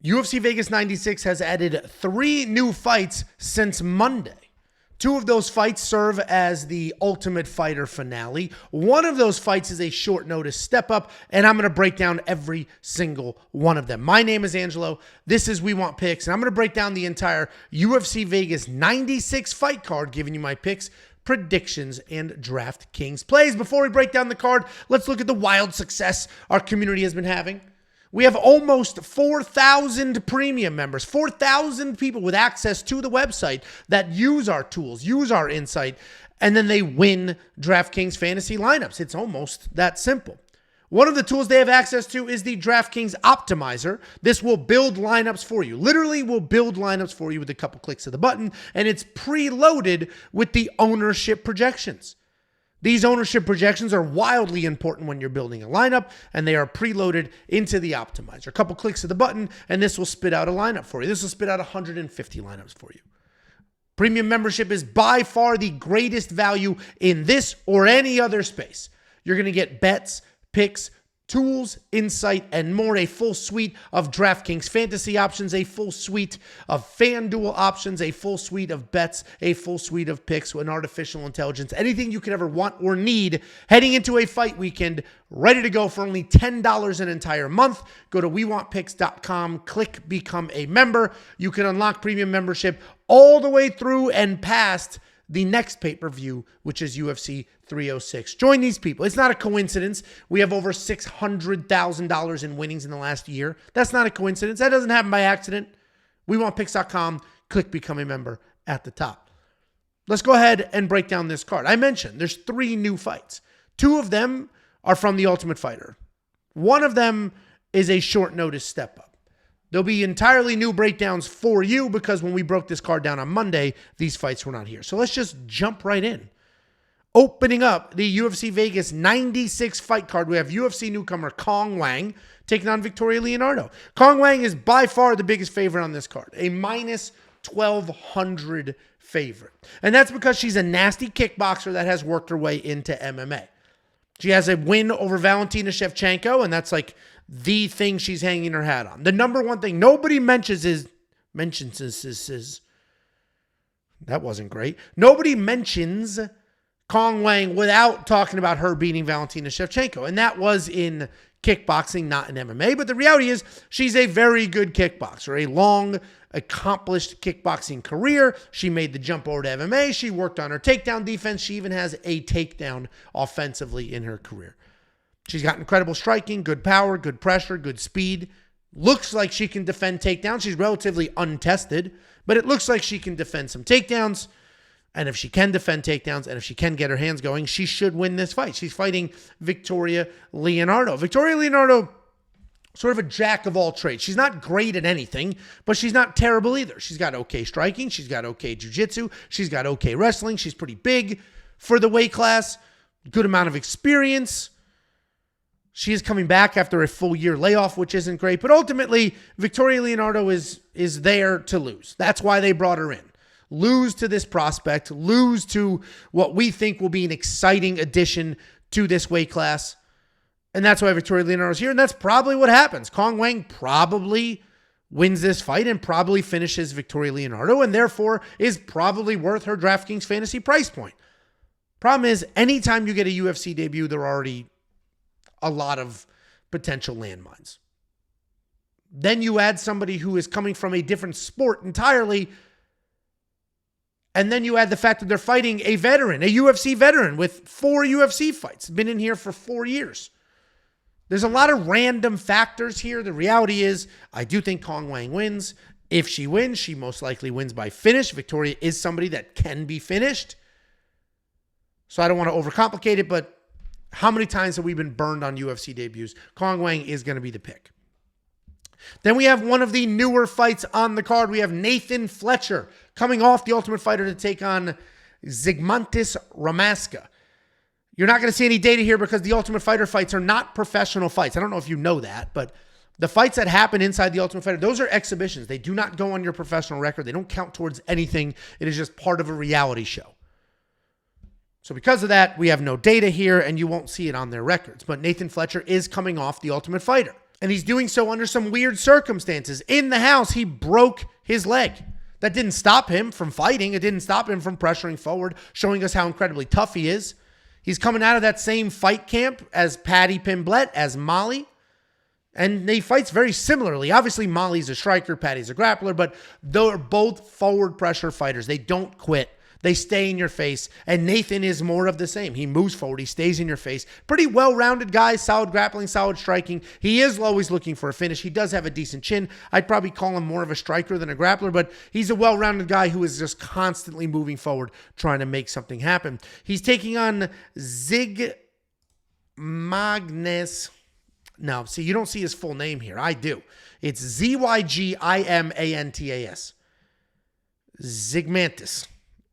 UFC Vegas 96 has added 3 new fights since Monday. 2 of those fights serve as the Ultimate Fighter finale. One of those fights is a short notice step up, and I'm going to break down every single one of them. My name is Angelo. This is We Want Picks, and I'm going to break down the entire UFC Vegas 96 fight card, giving you my picks, predictions, and DraftKings plays. Before we break down the card, let's look at the wild success our community has been having. We have almost 4,000 premium members, 4,000 people with access to the website that use our tools, use our insight, and then they win DraftKings fantasy lineups. It's almost that simple. One of the tools they have access to is the DraftKings Optimizer. This will build lineups for you. Literally will build lineups for you with a couple clicks of the button, and it's preloaded with the ownership projections. These ownership projections are wildly important when you're building a lineup, and they are preloaded into the optimizer. A couple clicks of the button, and this will spit out a lineup for you. This will spit out 150 lineups for you. Premium membership is by far the greatest value in this or any other space. You're going to get bets, picks, tools, insight, and more. A full suite of DraftKings fantasy options, a full suite of FanDuel options, a full suite of bets, a full suite of picks with artificial intelligence, anything you could ever want or need heading into a fight weekend, ready to go for only $10 an entire month. Go to WeWantPicks.com, click Become a Member. You can unlock premium membership all the way through and past the next pay-per-view, which is UFC 306. Join these people. It's not a coincidence. We have over $600,000 in winnings in the last year. That's not a coincidence. That doesn't happen by accident. WeWantPicks.com. Click Become a Member at the top. Let's go ahead and break down this card. I mentioned there's 3 new fights. 2 of them are from the Ultimate Fighter. One of them is a short notice step up. There'll be entirely new breakdowns for you because when we broke this card down on Monday, these fights were not here. So let's just jump right in. Opening up the UFC Vegas 96 fight card, we have UFC newcomer Cong Wang taking on Victoria Leonardo. Cong Wang is by far the biggest favorite on this card, a minus 1,200 favorite. And that's because she's a nasty kickboxer that has worked her way into MMA. She has a win over Valentina Shevchenko, and that's like the thing she's hanging her hat on. The number one thing nobody mentions is that wasn't great. Nobody mentions Cong Wang without talking about her beating Valentina Shevchenko. And that was in kickboxing, not in MMA. But the reality is she's a very good kickboxer, a long, accomplished kickboxing career. She made the jump over to MMA. She worked on her takedown defense. She even has a takedown offensively in her career. She's got incredible striking, good power, good pressure, good speed. Looks like she can defend takedowns. She's relatively untested, but it looks like she can defend some takedowns. And if she can defend takedowns and if she can get her hands going, she should win this fight. She's fighting Victoria Leonardo. Victoria Leonardo, sort of a jack of all trades. She's not great at anything, but she's not terrible either. She's got okay striking. She's got okay jiu-jitsu. She's got okay wrestling. She's pretty big for the weight class. Good amount of experience. She is coming back after a full year layoff, which isn't great. But ultimately, Victoria Leonardo is there to lose. That's why they brought her in. Lose to this prospect. Lose to what we think will be an exciting addition to this weight class. And that's why Victoria Leonardo is here. And that's probably what happens. Cong Wang probably wins this fight and probably finishes Victoria Leonardo and therefore is probably worth her DraftKings fantasy price point. Problem is, anytime you get a UFC debut, there are already a lot of potential landmines. Then you add somebody who is coming from a different sport entirely, and then you add the fact that they're fighting a veteran, a UFC veteran with 4 UFC fights, been in here for 4 years. There's a lot of random factors here. The reality is, I do think Cong Wang wins. If she wins, she most likely wins by finish. Victoria is somebody that can be finished. So I don't want to overcomplicate it, but how many times have we been burned on UFC debuts? Cong Wang is going to be the pick. Then we have one of the newer fights on the card. We have Nathan Fletcher coming off the Ultimate Fighter to take on Zygimantas Ramaska. You're not going to see any data here because the Ultimate Fighter fights are not professional fights. I don't know if you know that, but the fights that happen inside the Ultimate Fighter, those are exhibitions. They do not go on your professional record. They don't count towards anything. It is just part of a reality show. So because of that, we have no data here, and you won't see it on their records. But Nathan Fletcher is coming off the Ultimate Fighter. And he's doing so under some weird circumstances. In the house, he broke his leg. That didn't stop him from fighting. It didn't stop him from pressuring forward, showing us how incredibly tough he is. He's coming out of that same fight camp as Paddy Pimblett, as Molly. And he fights very similarly. Obviously, Molly's a striker, Paddy's a grappler, but they're both forward pressure fighters. They don't quit. They stay in your face. And Nathan is more of the same. He moves forward. He stays in your face. Pretty well-rounded guy, solid grappling, solid striking. He is always looking for a finish. He does have a decent chin. I'd probably call him more of a striker than a grappler, but he's a well-rounded guy who is just constantly moving forward, trying to make something happen. He's taking on Zygimantas. No, see, you don't see his full name here. I do. It's Zygimantas. Zygimantas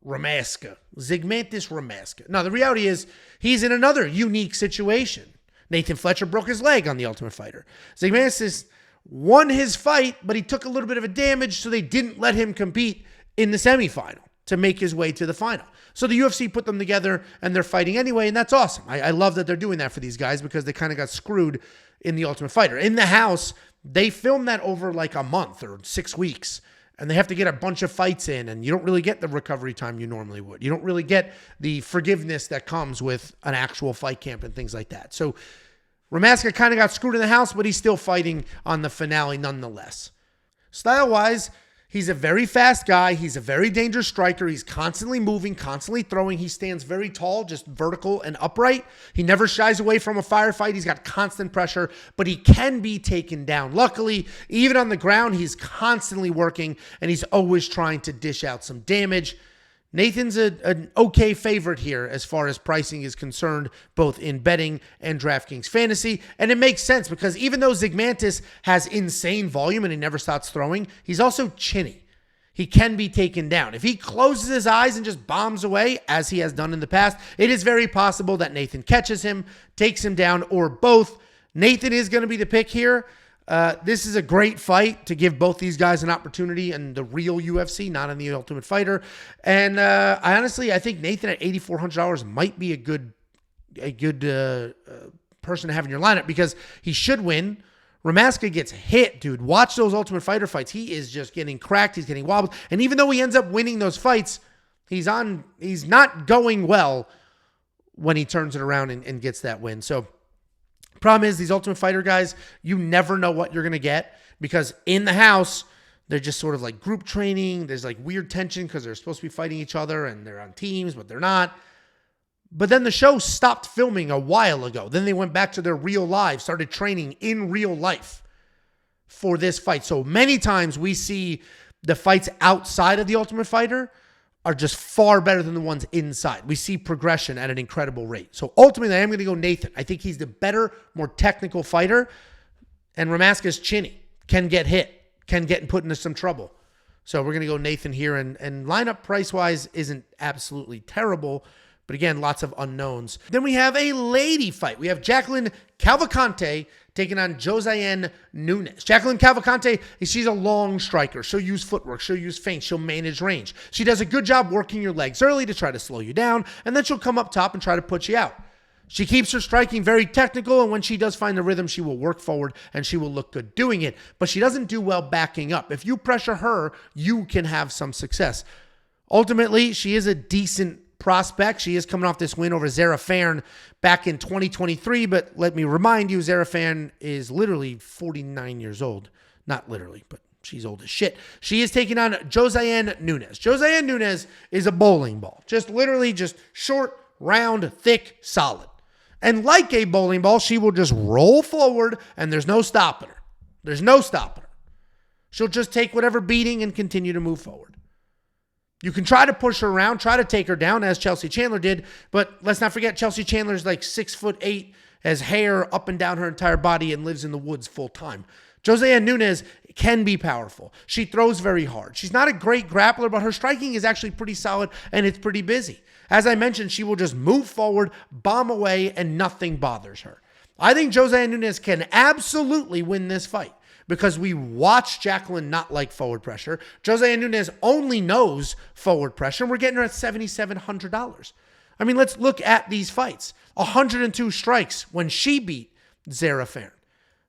Ramaska. Zygimantas Ramaska. Now, the reality is he's in another unique situation. Nathan Fletcher broke his leg on The Ultimate Fighter. Zygimantas won his fight, but he took a little bit of a damage, so they didn't let him compete in the semifinal to make his way to the final. So the UFC put them together, and they're fighting anyway, and that's awesome. I love that they're doing that for these guys because they kind of got screwed in The Ultimate Fighter. In the house, they filmed that over like a month or 6 weeks, and they have to get a bunch of fights in, and you don't really get the recovery time you normally would. You don't really get the forgiveness that comes with an actual fight camp and things like that. So Ramaska kind of got screwed in the house, but he's still fighting on the finale nonetheless. Style-wise, he's a very fast guy. He's a very dangerous striker. He's constantly moving, constantly throwing. He stands very tall, just vertical and upright. He never shies away from a firefight. He's got constant pressure, but he can be taken down. Luckily, even on the ground, he's constantly working, and he's always trying to dish out some damage. Nathan's an okay favorite here as far as pricing is concerned, both in betting and DraftKings Fantasy. And it makes sense because even though Zygimantas has insane volume and he never stops throwing, he's also chinny. He can be taken down. If he closes his eyes and just bombs away, as he has done in the past, it is very possible that Nathan catches him, takes him down, or both. Nathan is going to be the pick here. This is a great fight to give both these guys an opportunity in the real UFC, not in the Ultimate Fighter. And I think Nathan at $8,400 might be a good person to have in your lineup because he should win. Ramaska gets hit, dude. Watch those Ultimate Fighter fights. He is just getting cracked. He's getting wobbled. And even though he ends up winning those fights, he's not going well when he turns it around and gets that win. So problem is, these Ultimate Fighter guys, you never know what you're going to get because in the house, they're just sort of like group training. There's like weird tension because they're supposed to be fighting each other and they're on teams, but they're not. But then the show stopped filming a while ago. Then they went back to their real lives, started training in real life for this fight. So many times we see the fights outside of the Ultimate Fighter are just far better than the ones inside. We see progression at an incredible rate. So ultimately, I am going to go Nathan. I think he's the better, more technical fighter. And Ramaska's chinny, can get hit, can get put into some trouble. So we're going to go Nathan here. And lineup price-wise isn't absolutely terrible. But again, lots of unknowns. Then we have a lady fight. We have Jacqueline Cavalcanti taking on Josiane Nunes. Jacqueline Cavalcanti, she's a long striker. She'll use footwork. She'll use feints. She'll manage range. She does a good job working your legs early to try to slow you down, and then she'll come up top and try to put you out. She keeps her striking very technical, and when she does find the rhythm, she will work forward, and she will look good doing it. But she doesn't do well backing up. If you pressure her, you can have some success. Ultimately, she is a decent prospect. She is coming off this win over Zara Fairn back in 2023, but let me remind you, Zara Fairn is literally 49 years old. Not literally, but she's old as shit. She is taking on Josiane Nunes. Josiane Nunes is a bowling ball. Just literally just short, round, thick, solid. And like a bowling ball, she will just roll forward and there's no stopping her. There's no stopping her. She'll just take whatever beating and continue to move forward. You can try to push her around, try to take her down as Chelsea Chandler did, but let's not forget Chelsea Chandler's like 6'8", has hair up and down her entire body and lives in the woods full time. Josiane Nunes can be powerful. She throws very hard. She's not a great grappler, but her striking is actually pretty solid and it's pretty busy. As I mentioned, she will just move forward, bomb away, and nothing bothers her. I think Josiane Nunes can absolutely win this fight, because we watch Jacqueline not like forward pressure. Josiane Nunes only knows forward pressure, and we're getting her at $7,700. I mean, let's look at these fights. 102 strikes when she beat Zara Fairn.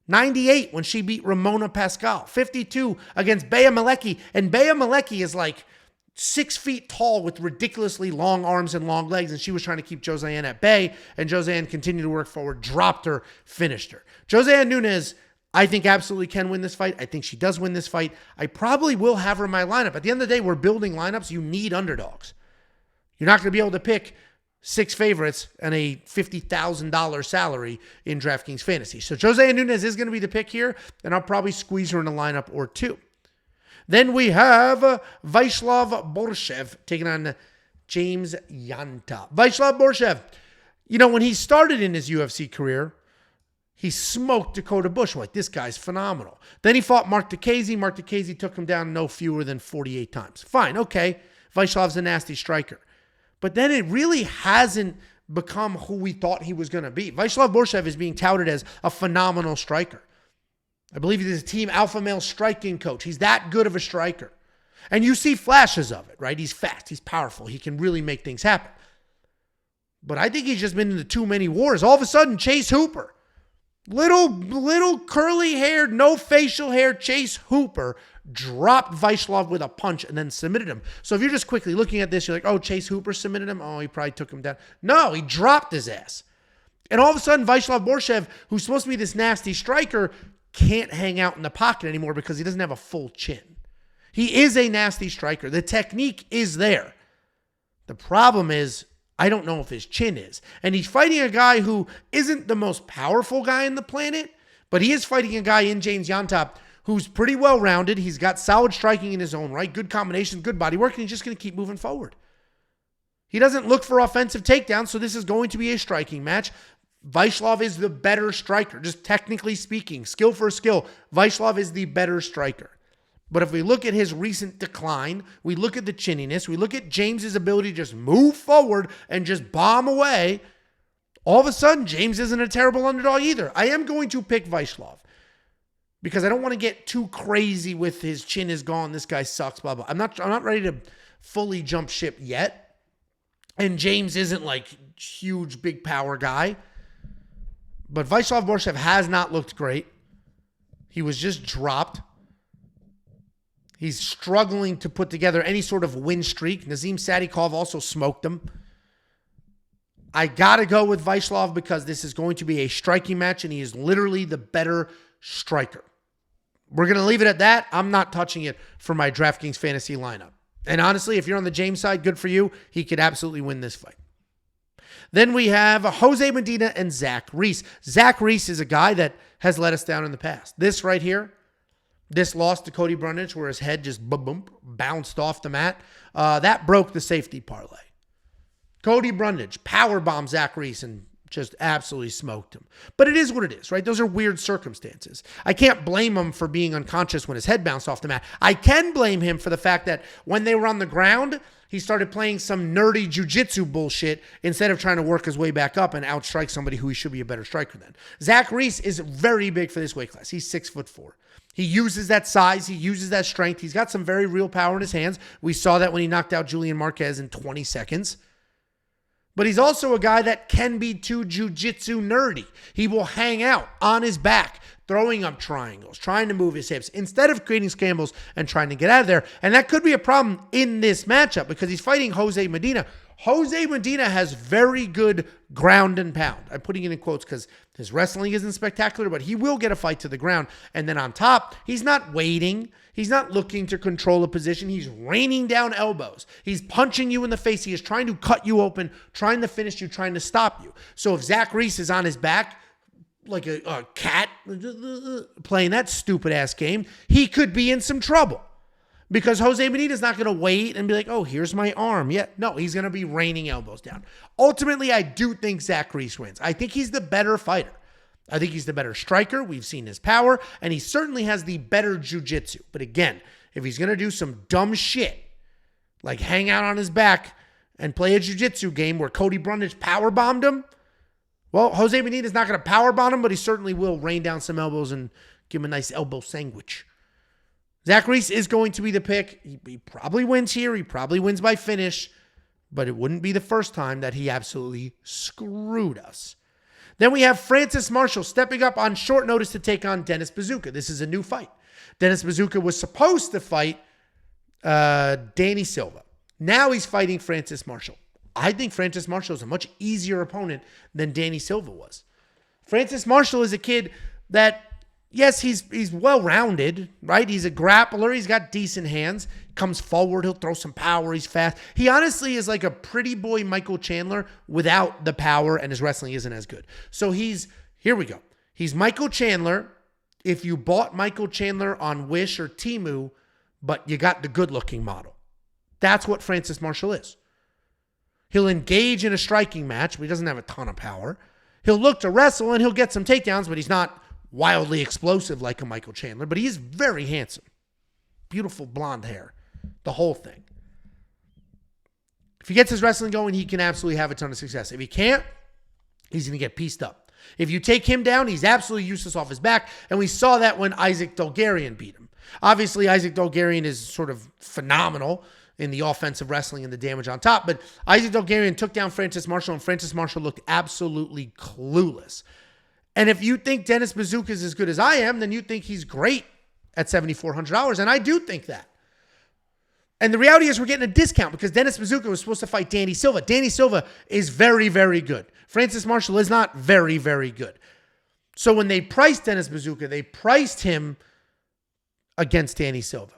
98 when she beat Ramona Pascal. 52 against Bea Malecki. And Bea Malecki is like 6 feet tall with ridiculously long arms and long legs. And she was trying to keep Josiane at bay. And Josiane continued to work forward, dropped her, finished her. Josiane Nunes, I think, absolutely can win this fight. I think she does win this fight. I probably will have her in my lineup. At the end of the day, we're building lineups. You need underdogs. You're not going to be able to pick 6 favorites and a $50,000 salary in DraftKings Fantasy. So Josiane Nunes is going to be the pick here, and I'll probably squeeze her in a lineup or two. Then we have Viacheslav Borshchev taking on James Llontop. Viacheslav Borshchev, when he started in his UFC career, he smoked Dakota Bush. Like, this guy's phenomenal. Then he fought Mark Diakiese. Mark Diakiese took him down no fewer than 48 times. Fine, okay. Viacheslav's a nasty striker. But then it really hasn't become who we thought he was going to be. Viacheslav Borshchev is being touted as a phenomenal striker. I believe he's a team alpha male striking coach. He's that good of a striker. And you see flashes of it, right? He's fast. He's powerful. He can really make things happen. But I think he's just been into too many wars. All of a sudden, Chase Hooper, little curly-haired, no facial hair Chase Hooper dropped Viacheslav with a punch and then submitted him. So if you're just quickly looking at this, you're like, oh, Chase Hooper submitted him? Oh, he probably took him down. No, he dropped his ass. And all of a sudden, Viacheslav Borshchev, who's supposed to be this nasty striker, can't hang out in the pocket anymore because he doesn't have a full chin. He is a nasty striker. The technique is there. The problem is, I don't know if his chin is. And he's fighting a guy who isn't the most powerful guy on the planet, but he is fighting a guy in James Llontop who's pretty well-rounded. He's got solid striking in his own right, good combinations, good body work, and he's just going to keep moving forward. He doesn't look for offensive takedowns, so this is going to be a striking match. Viacheslav is the better striker, just technically speaking. Skill for skill, Viacheslav is the better striker. But if we look at his recent decline, we look at the chinniness, we look at James's ability to just move forward and just bomb away, all of a sudden, James isn't a terrible underdog either. I am going to pick Viacheslav because I don't want to get too crazy with his chin is gone, this guy sucks, blah, blah. I'm not ready to fully jump ship yet. And James isn't like huge, big power guy. But Viacheslav Borshchev has not looked great. He was just dropped. He's struggling to put together any sort of win streak. Nazim Sadikov also smoked him. I got to go with Viacheslav because this is going to be a striking match, and he is literally the better striker. We're going to leave it at that. I'm not touching it for my DraftKings fantasy lineup. And honestly, if you're on the James side, good for you. He could absolutely win this fight. Then we have Jose Medina and Zach Reese. Zach Reese is a guy that has let us down in the past. This right here, this loss to Cody Brundage where his head just boom, bounced off the mat, that broke the safety parlay. Cody Brundage powerbombed Zach Reese and just absolutely smoked him. But it is what it is, right? Those are weird circumstances. I can't blame him for being unconscious when his head bounced off the mat. I can blame him for the fact that when they were on the ground, he started playing some nerdy jiu-jitsu bullshit instead of trying to work his way back up and outstrike somebody who he should be a better striker than. Zach Reese is very big for this weight class. He's 6'4". He uses that size. He uses that strength. He's got some very real power in his hands. We saw that when he knocked out Julian Marquez in 20 seconds. But he's also a guy that can be too jiu-jitsu nerdy. He will hang out on his back, throwing up triangles, trying to move his hips, instead of creating scrambles and trying to get out of there. And that could be a problem in this matchup because he's fighting Jose Medina. Jose Medina has very good ground and pound. I'm putting it in quotes because his wrestling isn't spectacular, but he will get a fight to the ground. And then on top, he's not waiting. He's not looking to control a position. He's raining down elbows. He's punching you in the face. He is trying to cut you open, trying to finish you, trying to stop you. So if Zach Reese is on his back, like a cat playing that stupid ass game, he could be in some trouble because Jose Medina is not going to wait and be like, oh, here's my arm. Yeah, no, he's going to be raining elbows down. Ultimately, I do think Zach Reese wins. I think he's the better fighter. I think he's the better striker. We've seen his power, and he certainly has the better jiu-jitsu. But again, if he's going to do some dumb shit, like hang out on his back and play a jiu-jitsu game where Cody Brundage powerbombed him, well, Jose Medina is not going to powerbomb him, but he certainly will rain down some elbows and give him a nice elbow sandwich. Zach Reese is going to be the pick. He probably wins here. He probably wins by finish, but it wouldn't be the first time that he absolutely screwed us. Then we have Francis Marshall stepping up on short notice to take on Dennis Buzukja. This is a new fight. Dennis Buzukja was supposed to fight Danny Silva. Now he's fighting Francis Marshall. I think Francis Marshall is a much easier opponent than Danny Silva was. Francis Marshall is a kid that, yes, he's well-rounded, right? He's a grappler. He's got decent hands. Comes forward. He'll throw some power. He's fast. He honestly is like a pretty boy Michael Chandler without the power, and his wrestling isn't as good. So here we go. He's Michael Chandler if you bought Michael Chandler on Wish or Temu, but you got the good-looking model. That's what Francis Marshall is. He'll engage in a striking match, but he doesn't have a ton of power. He'll look to wrestle, and he'll get some takedowns, but he's not wildly explosive like a Michael Chandler, but he is very handsome. Beautiful blonde hair. The whole thing. If he gets his wrestling going, he can absolutely have a ton of success. If he can't, he's going to get pieced up. If you take him down, he's absolutely useless off his back, and we saw that when Isaac Dulgarian beat him. Obviously, Isaac Dulgarian is sort of phenomenal in the offensive wrestling and the damage on top, but Isaac Dulgarian took down Francis Marshall, and Francis Marshall looked absolutely clueless. And if you think Dennis Buzukja is as good as I am, then you think he's great at $7,400, and I do think that. And the reality is we're getting a discount because Dennis Buzukja was supposed to fight Danny Silva. Danny Silva is very, very good. Francis Marshall is not very, very good. So when they priced Dennis Buzukja, they priced him against Danny Silva.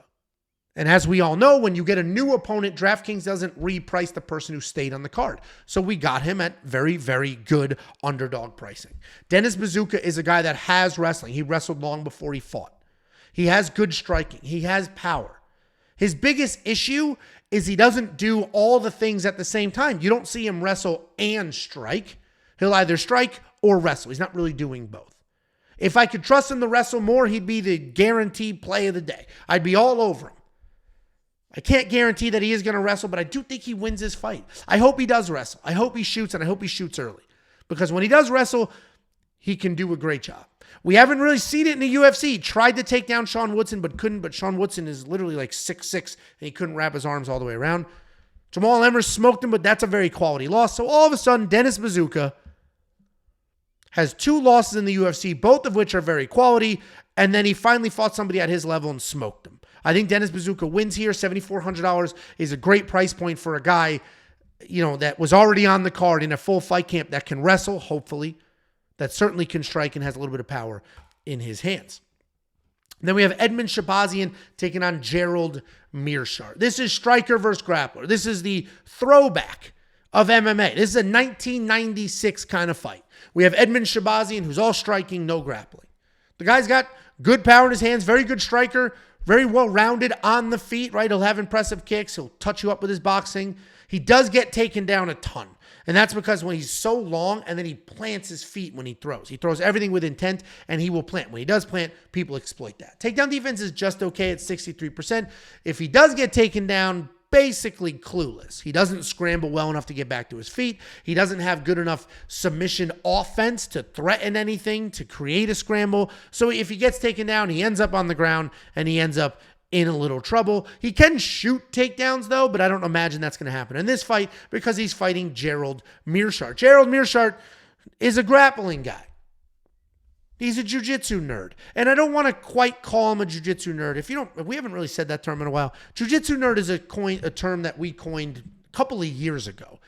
And as we all know, when you get a new opponent, DraftKings doesn't reprice the person who stayed on the card. So we got him at very, very good underdog pricing. Dennis Buzukja is a guy that has wrestling. He wrestled long before he fought. He has good striking. He has power. His biggest issue is he doesn't do all the things at the same time. You don't see him wrestle and strike. He'll either strike or wrestle. He's not really doing both. If I could trust him to wrestle more, he'd be the guaranteed play of the day. I'd be all over him. I can't guarantee that he is going to wrestle, but I do think he wins his fight. I hope he does wrestle. I hope he shoots, and I hope he shoots early. Because when he does wrestle, he can do a great job. We haven't really seen it in the UFC. He tried to take down Sean Woodson, but couldn't. But Sean Woodson is literally like 6'6", and he couldn't wrap his arms all the way around. Jamal Emmers smoked him, but that's a very quality loss. So all of a sudden, Dennis Buzukja has 2 losses in the UFC, both of which are very quality, and then he finally fought somebody at his level and smoked him. I think Dennis Buzukja wins here. $7,400 is a great price point for a guy, that was already on the card in a full fight camp that can wrestle, hopefully, that certainly can strike and has a little bit of power in his hands. And then we have Edmen Shahbazyan taking on Gerald Meerschaert. This is striker versus grappler. This is the throwback of MMA. This is a 1996 kind of fight. We have Edmen Shahbazyan, who's all striking, no grappling. The guy's got good power in his hands, very good striker, very well-rounded on the feet, right? He'll have impressive kicks. He'll touch you up with his boxing. He does get taken down a ton. And that's because when he's so long and then he plants his feet when he throws. He throws everything with intent and he will plant. When he does plant, people exploit that. Takedown defense is just okay at 63%. If he does get taken down, basically clueless. He doesn't scramble well enough to get back to his feet. He doesn't have good enough submission offense to threaten anything, to create a scramble. So if he gets taken down, he ends up on the ground and he ends up in a little trouble. He can shoot takedowns though, but I don't imagine that's going to happen in this fight because he's fighting Gerald Meerschaert. Gerald Meerschaert is a grappling guy. He's a jiu-jitsu nerd. And I don't want to quite call him a jiu-jitsu nerd. If we haven't really said that term in a while. Jiu-jitsu nerd is a term that we coined a couple of years ago.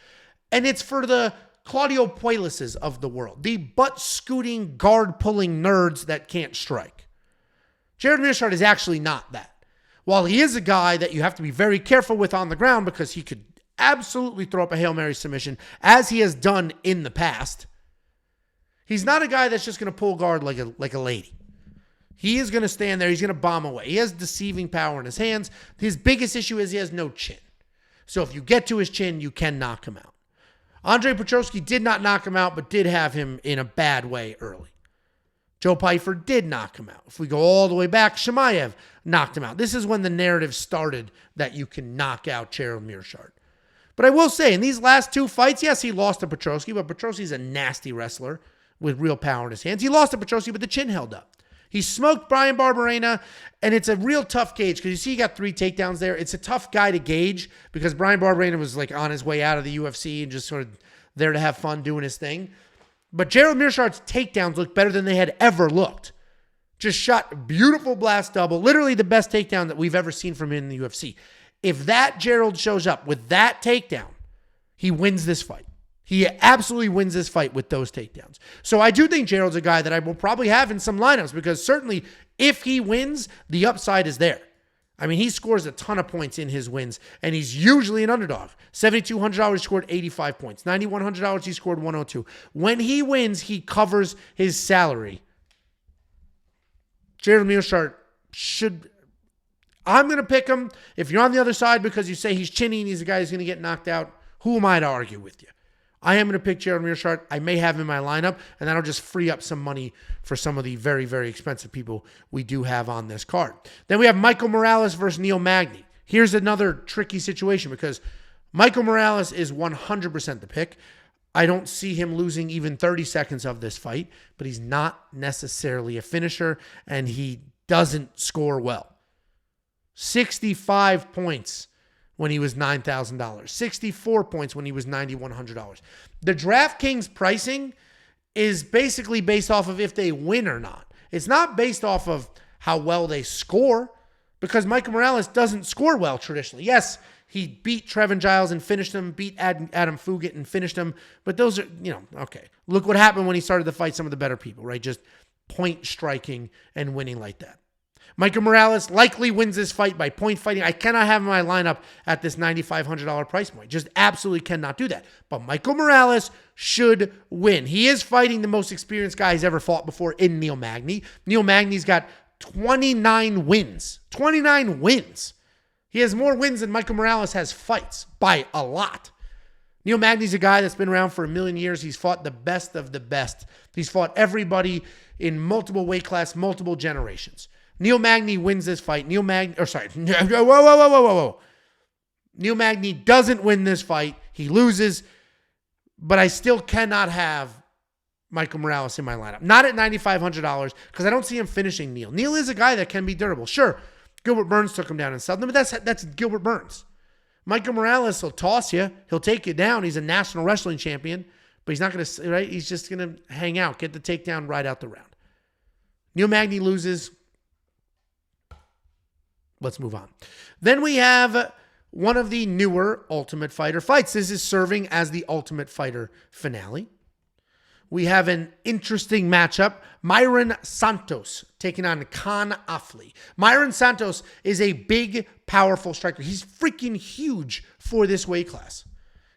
And it's for the Claudio Puelises of the world. The butt-scooting, guard-pulling nerds that can't strike. Gerald Meerschaert is actually not that. While he is a guy that you have to be very careful with on the ground because he could absolutely throw up a Hail Mary submission, as he has done in the past, he's not a guy that's just going to pull guard like a lady. He is going to stand there. He's going to bomb away. He has deceiving power in his hands. His biggest issue is he has no chin. So if you get to his chin, you can knock him out. Andre Petroski did not knock him out, but did have him in a bad way early. Joe Pyfer did knock him out. If we go all the way back, Chimaev knocked him out. This is when the narrative started that you can knock out Gerald Meerschaert. But I will say, in these last 2 fights, yes, he lost to Petroski, but Petroski's a nasty wrestler with real power in his hands. He lost to Petroski, but the chin held up. He smoked Brian Barberena, and it's a real tough gauge because you see he got 3 takedowns there. It's a tough guy to gauge because Brian Barberena was like on his way out of the UFC and just sort of there to have fun doing his thing. But Gerald Meerschaert's takedowns look better than they had ever looked. Just shot beautiful blast double. Literally the best takedown that we've ever seen from him in the UFC. If that Gerald shows up with that takedown, he wins this fight. He absolutely wins this fight with those takedowns. So I do think Gerald's a guy that I will probably have in some lineups because certainly if he wins, the upside is there. I mean, he scores a ton of points in his wins, and he's usually an underdog. $7,200, he scored 85 points. $9,100, he scored 102. When he wins, he covers his salary. Gerald Meerschaert should... I'm going to pick him. If you're on the other side because you say he's chinny and he's the guy who's going to get knocked out, who am I to argue with you? I am going to pick Gerald Meerschaert. I may have him in my lineup, and that'll just free up some money for some of the very, very expensive people we do have on this card. Then we have Michael Morales versus Neil Magny. Here's another tricky situation because Michael Morales is 100% the pick. I don't see him losing even 30 seconds of this fight, but he's not necessarily a finisher, and he doesn't score well. 65 points when he was $9,000. 64 points when he was $9,100. The DraftKings pricing is basically based off of if they win or not. It's not based off of how well they score because Michael Morales doesn't score well traditionally. Yes, he beat Trevin Giles and finished him, beat Adam Fugit and finished him, but those are, okay. Look what happened when he started to fight some of the better people, right? Just point striking and winning like that. Michael Morales likely wins this fight by point fighting. I cannot have my lineup at this $9,500 price point. Just absolutely cannot do that. But Michael Morales should win. He is fighting the most experienced guy he's ever fought before in Neil Magny. Neil Magny's got 29 wins. 29 wins. He has more wins than Michael Morales has fights by a lot. Neil Magny's a guy that's been around for a million years. He's fought the best of the best. He's fought everybody in multiple weight class, multiple generations. Neil Magny wins this fight. Neil Magny doesn't win this fight. He loses, but I still cannot have Michael Morales in my lineup. Not at $9,500 because I don't see him finishing Neil. Neil is a guy that can be durable. Sure, Gilbert Burns took him down in Southern, but that's Gilbert Burns. Michael Morales will toss you. He'll take you down. He's a national wrestling champion, but he's not going to, right? He's just going to hang out, get the takedown right out the round. Neil Magny loses. Let's move on. Then we have one of the newer Ultimate Fighter fights. This is serving as the Ultimate Fighter finale. We have an interesting matchup. Mairon Santos taking on Kaan Ofli. Mairon Santos is a big, powerful striker. He's freaking huge for this weight class.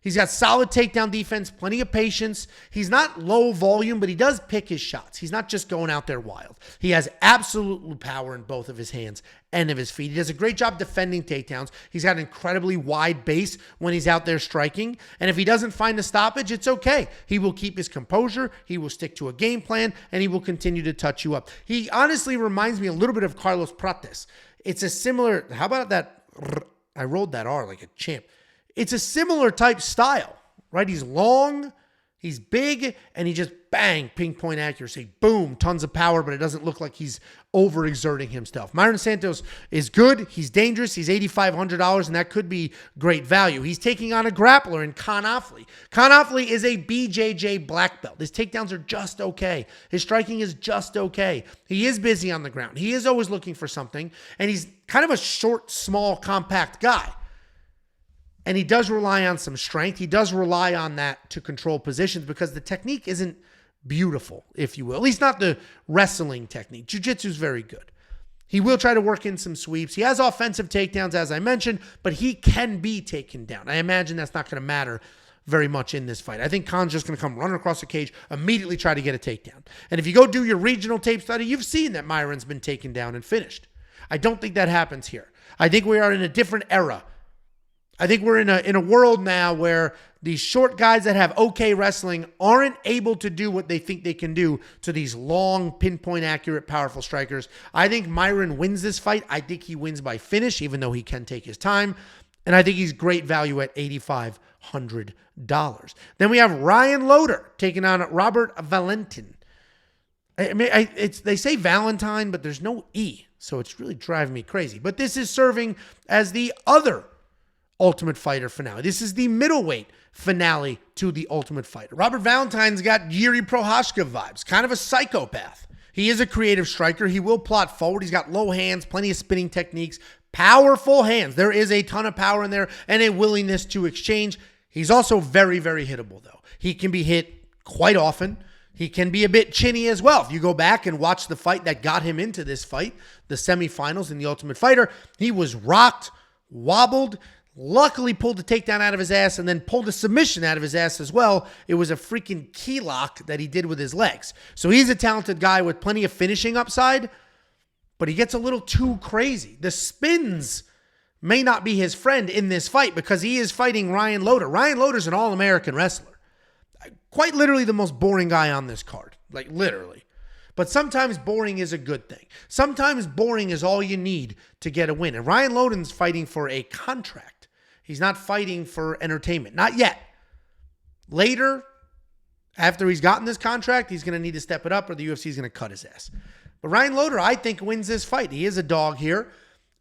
He's got solid takedown defense, plenty of patience. He's not low volume, but he does pick his shots. He's not just going out there wild. He has absolute power in both of his hands and of his feet. He does a great job defending takedowns. He's got an incredibly wide base when he's out there striking. And if he doesn't find a stoppage, it's okay. He will keep his composure. He will stick to a game plan, and he will continue to touch you up. He honestly reminds me a little bit of Carlos Prates. It's a similar, how about that? I rolled that R like a champ. It's a similar type style, right? He's long, he's big, and he just bang, pinpoint accuracy. Boom, tons of power, but it doesn't look like he's overexerting himself. Mairon Santos is good. He's dangerous. He's $8,500, and that could be great value. He's taking on a grappler in Kaan Ofli. Kaan Ofli is a BJJ black belt. His takedowns are just okay. His striking is just okay. He is busy on the ground. He is always looking for something, and he's kind of a short, small, compact guy. And he does rely on some strength. He does rely on that to control positions because the technique isn't beautiful, if you will. At least not the wrestling technique. Jiu-jitsu is very good. He will try to work in some sweeps. He has offensive takedowns, as I mentioned, but he can be taken down. I imagine that's not going to matter very much in this fight. I think Kaan's just going to come running across the cage, immediately try to get a takedown. And if you go do your regional tape study, you've seen that Mairon's been taken down and finished. I don't think that happens here. I think we are in a different era. I think we're in a world now where these short guys that have okay wrestling aren't able to do what they think they can do to these long, pinpoint accurate, powerful strikers. I think Mairon wins this fight. I think he wins by finish, even though he can take his time. And I think he's great value at $8,500. Then we have Ryan Loder taking on Robert Valentin. I mean, they say Valentine, but there's no E, so it's really driving me crazy. But this is serving as the other Ultimate Fighter finale. This is the middleweight finale to the Ultimate Fighter. Robert Valentine's got Yuri Prohashka vibes, kind of a psychopath. He is a creative striker. He will plot forward. He's got low hands, plenty of spinning techniques, powerful hands. There is a ton of power in there and a willingness to exchange. He's also very, very hittable, though. He can be hit quite often. He can be a bit chinny as well. If you go back and watch the fight that got him into this fight, the semifinals in the Ultimate Fighter, he was rocked, wobbled, luckily pulled the takedown out of his ass and then pulled a submission out of his ass as well. It was a freaking key lock that he did with his legs. So he's a talented guy with plenty of finishing upside, but he gets a little too crazy. The spins may not be his friend in this fight because he is fighting Ryan Loder. Ryan Loder's an all-American wrestler. Quite literally the most boring guy on this card. Like literally. But sometimes boring is a good thing. Sometimes boring is all you need to get a win. And Ryan Loden's fighting for a contract. He's not fighting for entertainment. Not yet. Later, after he's gotten this contract, he's going to need to step it up or the UFC is going to cut his ass. But Ryan Loder, I think, wins this fight. He is a dog here.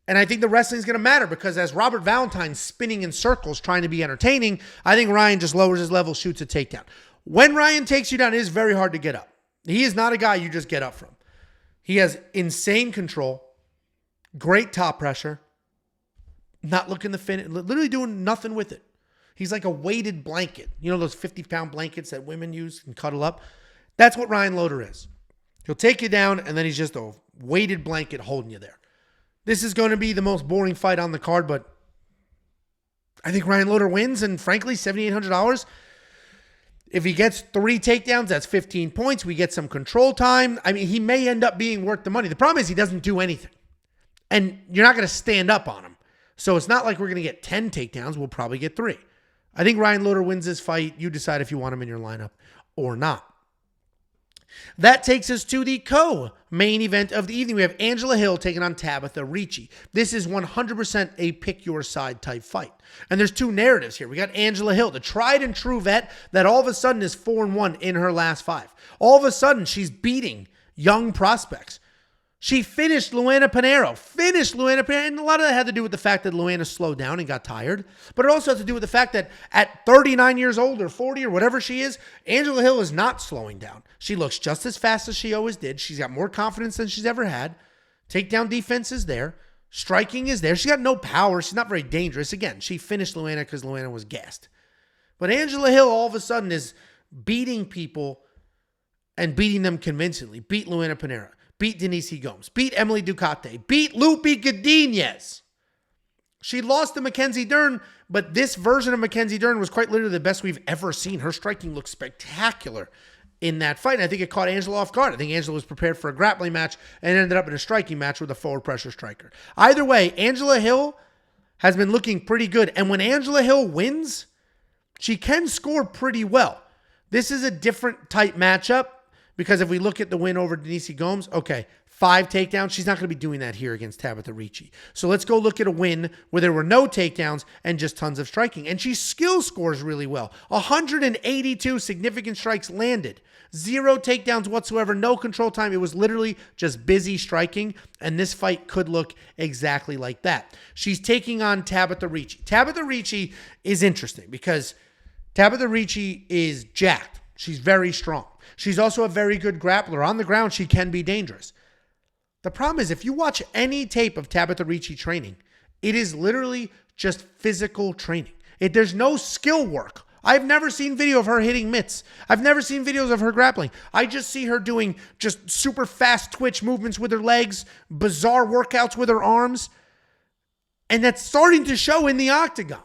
And I think the wrestling is going to matter because as Robert Valentine's spinning in circles trying to be entertaining, I think Ryan just lowers his level, shoots a takedown. When Ryan takes you down, it is very hard to get up. He is not a guy you just get up from. He has insane control, great top pressure, not looking to finish, literally doing nothing with it. He's like a weighted blanket. You know those 50-pound blankets that women use and cuddle up? That's what Ryan Loder is. He'll take you down, and then he's just a weighted blanket holding you there. This is going to be the most boring fight on the card, but I think Ryan Loder wins, and frankly, $7,800. If he gets 3 takedowns, that's 15 points. We get some control time. I mean, he may end up being worth the money. The problem is he doesn't do anything. And you're not going to stand up on him. So it's not like we're going to get 10 takedowns. We'll probably get 3. I think Ryan Loder wins this fight. You decide if you want him in your lineup or not. That takes us to the co-main event of the evening. We have Angela Hill taking on Tabitha Ricci. This is 100% a pick-your-side type fight. And there's 2 narratives here. We got Angela Hill, the tried and true vet that all of a sudden is 4-1 in her last 5. All of a sudden, she's beating young prospects. She finished Luana Pinheiro. And a lot of that had to do with the fact that Luana slowed down and got tired. But it also has to do with the fact that at 39 years old or 40 or whatever she is, Angela Hill is not slowing down. She looks just as fast as she always did. She's got more confidence than she's ever had. Takedown defense is there. Striking is there. She's got no power. She's not very dangerous. Again, she finished Luana because Luana was gassed. But Angela Hill all of a sudden is beating people and beating them convincingly. Beat Luana Pinheiro. Beat Denise Gomes. Beat Emily Ducati. Beat Lupe Godinez. She lost to Mackenzie Dern, but this version of Mackenzie Dern was quite literally the best we've ever seen. Her striking looked spectacular in that fight. And I think it caught Angela off guard. I think Angela was prepared for a grappling match and ended up in a striking match with a forward pressure striker. Either way, Angela Hill has been looking pretty good. And when Angela Hill wins, she can score pretty well. This is a different type matchup. Because if we look at the win over Denise Gomes, okay, 5 takedowns. She's not going to be doing that here against Tabitha Ricci. So let's go look at a win where there were no takedowns and just tons of striking. And she skill scores really well. 182 significant strikes landed. 0 takedowns whatsoever. No control time. It was literally just busy striking. And this fight could look exactly like that. She's taking on Tabitha Ricci. Tabitha Ricci is interesting because Tabitha Ricci is jacked. She's very strong. She's also a very good grappler. On the ground, she can be dangerous. The problem is if you watch any tape of Tabitha Ricci training, it is literally just physical training. There's no skill work. I've never seen video of her hitting mitts. I've never seen videos of her grappling. I just see her doing just super fast twitch movements with her legs, bizarre workouts with her arms. And that's starting to show in the octagon.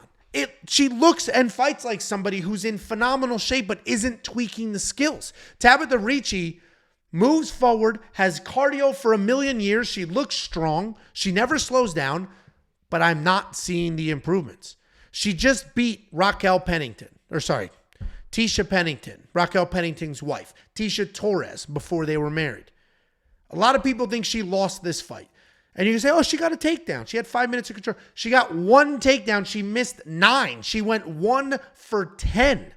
She looks and fights like somebody who's in phenomenal shape but isn't tweaking the skills. Tabitha Ricci moves forward, has cardio for a million years. She looks strong. She never slows down, but I'm not seeing the improvements. She just beat Tisha Pennington, Raquel Pennington's wife, Tisha Torres, before they were married. A lot of people think she lost this fight. And you can say, oh, she got a takedown. She had 5 minutes of control. She got 1 takedown. She missed 9. She went 1 for 10.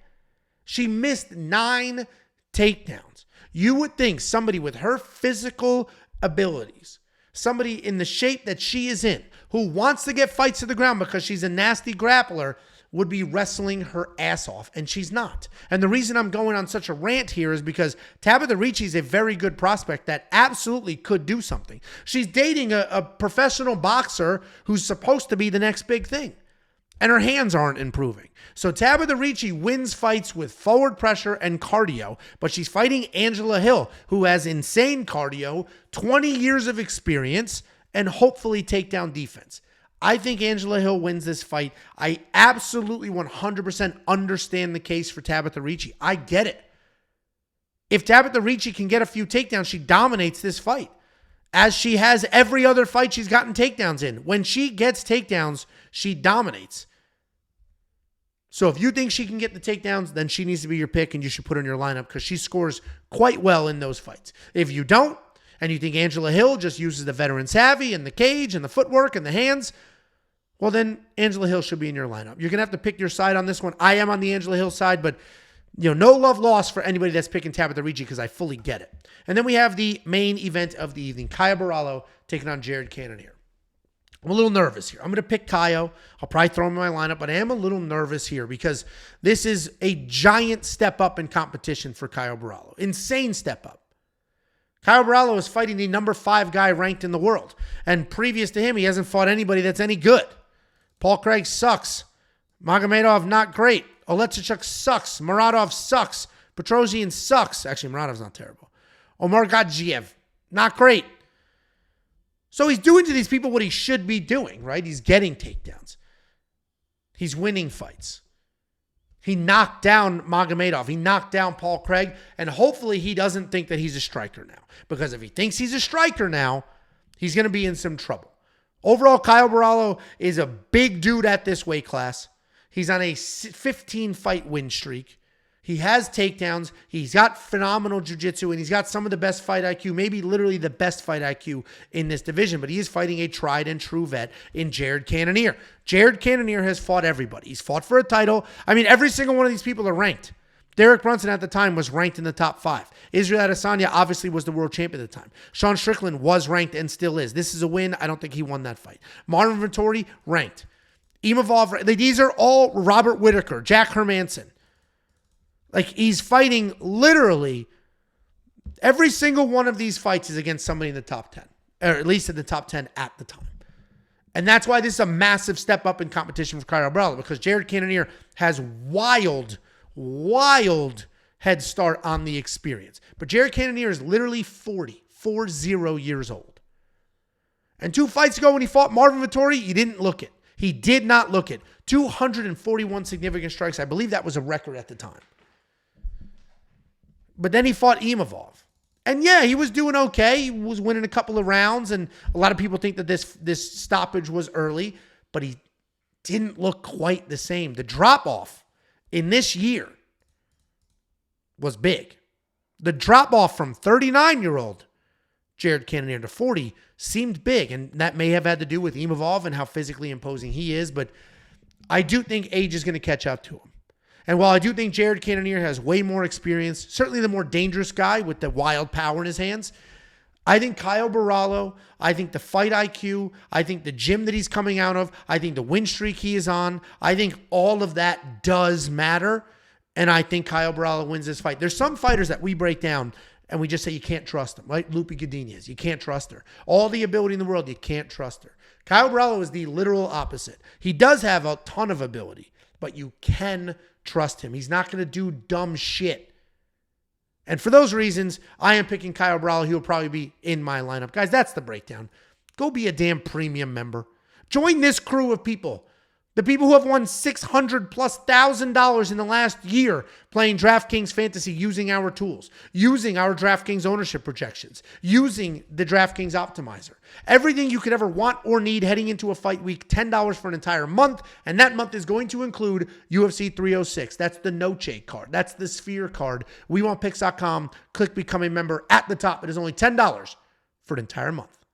She missed 9 takedowns. You would think somebody with her physical abilities, somebody in the shape that she is in, who wants to get fights to the ground because she's a nasty grappler, would be wrestling her ass off, and she's not. And the reason I'm going on such a rant here is because Tabitha Ricci is a very good prospect that absolutely could do something. She's dating a professional boxer who's supposed to be the next big thing, and her hands aren't improving. So Tabitha Ricci wins fights with forward pressure and cardio, but she's fighting Angela Hill, who has insane cardio, 20 years of experience, and hopefully takedown defense. I think Angela Hill wins this fight. I absolutely 100% understand the case for Tabitha Ricci. I get it. If Tabitha Ricci can get a few takedowns, she dominates this fight, as she has every other fight she's gotten takedowns in. When she gets takedowns, she dominates. So if you think she can get the takedowns, then she needs to be your pick, and you should put her in your lineup because she scores quite well in those fights. If you don't, and you think Angela Hill just uses the veteran savvy and the cage and the footwork and the hands, well, then Angela Hill should be in your lineup. You're going to have to pick your side on this one. I am on the Angela Hill side, but no love lost for anybody that's picking Tabitha Ricci because I fully get it. And then we have the main event of the evening, Caio Borralho taking on Jared Cannonier. I'm a little nervous here. I'm going to pick Caio. I'll probably throw him in my lineup, but I am a little nervous here because this is a giant step up in competition for Caio Borralho. Insane step up. Caio Borralho is fighting the number 5 guy ranked in the world. And previous to him, he hasn't fought anybody that's any good. Paul Craig sucks. Magomedov, not great. Oleksichuk sucks. Muradov sucks. Petrosian sucks. Actually, Muradov's not terrible. Omar Gadzhiev, not great. So he's doing to these people what he should be doing, right? He's getting takedowns. He's winning fights. He knocked down Magomedov. He knocked down Paul Craig. And hopefully he doesn't think that he's a striker now. Because if he thinks he's a striker now, he's going to be in some trouble. Overall, Caio Borralho is a big dude at this weight class. He's on a 15-fight win streak. He has takedowns. He's got phenomenal jiu-jitsu, and he's got some of the best fight IQ, maybe literally the best fight IQ in this division. But he is fighting a tried and true vet in Jared Cannonier. Jared Cannonier has fought everybody. He's fought for a title. I mean, every single one of these people are ranked. Derek Brunson at the time was ranked in the top 5. Israel Adesanya obviously was the world champion at the time. Sean Strickland was ranked and still is. This is a win. I don't think he won that fight. Marvin Vettori, ranked. Imavov, these are all Robert Whittaker, Jack Hermanson. Like, he's fighting literally every single one of these fights is against somebody in the top 10, or at least in the top 10 at the time. And that's why this is a massive step up in competition for Caio Borralho, because Jared Cannonier has wild head start on the experience. But Jared Cannonier is literally 40 years old. And 2 fights ago when he fought Marvin Vettori, he didn't look it. He did not look it. 241 significant strikes. I believe that was a record at the time. But then he fought Imavov. And yeah, he was doing okay. He was winning a couple of rounds, and a lot of people think that this stoppage was early, but he didn't look quite the same. The drop-off in this year was big. The drop-off from 39-year-old Jared Cannonier to 40 seemed big, and that may have had to do with Imavov and how physically imposing he is, but I do think age is going to catch up to him. And while I do think Jared Cannonier has way more experience, certainly the more dangerous guy with the wild power in his hands, I think Caio Borralho, I think the fight IQ, I think the gym that he's coming out of, I think the win streak he is on, I think all of that does matter. And I think Caio Borralho wins this fight. There's some fighters that we break down and we just say you can't trust them, right? Lupe Godinez, you can't trust her. All the ability in the world, you can't trust her. Caio Borralho is the literal opposite. He does have a ton of ability, but you can trust him. He's not going to do dumb shit. And for those reasons, I am picking Caio Borralho. He'll probably be in my lineup. Guys, that's the breakdown. Go be a damn premium member. Join this crew of people. The people who have won $600,000+ in the last year playing DraftKings Fantasy using our tools, using our DraftKings ownership projections, using the DraftKings Optimizer. Everything you could ever want or need heading into a fight week, $10 for an entire month, and that month is going to include UFC 306. That's the Noche card. That's the Sphere card. WeWantPicks.com. Click Become a Member at the top. It is only $10 for an entire month.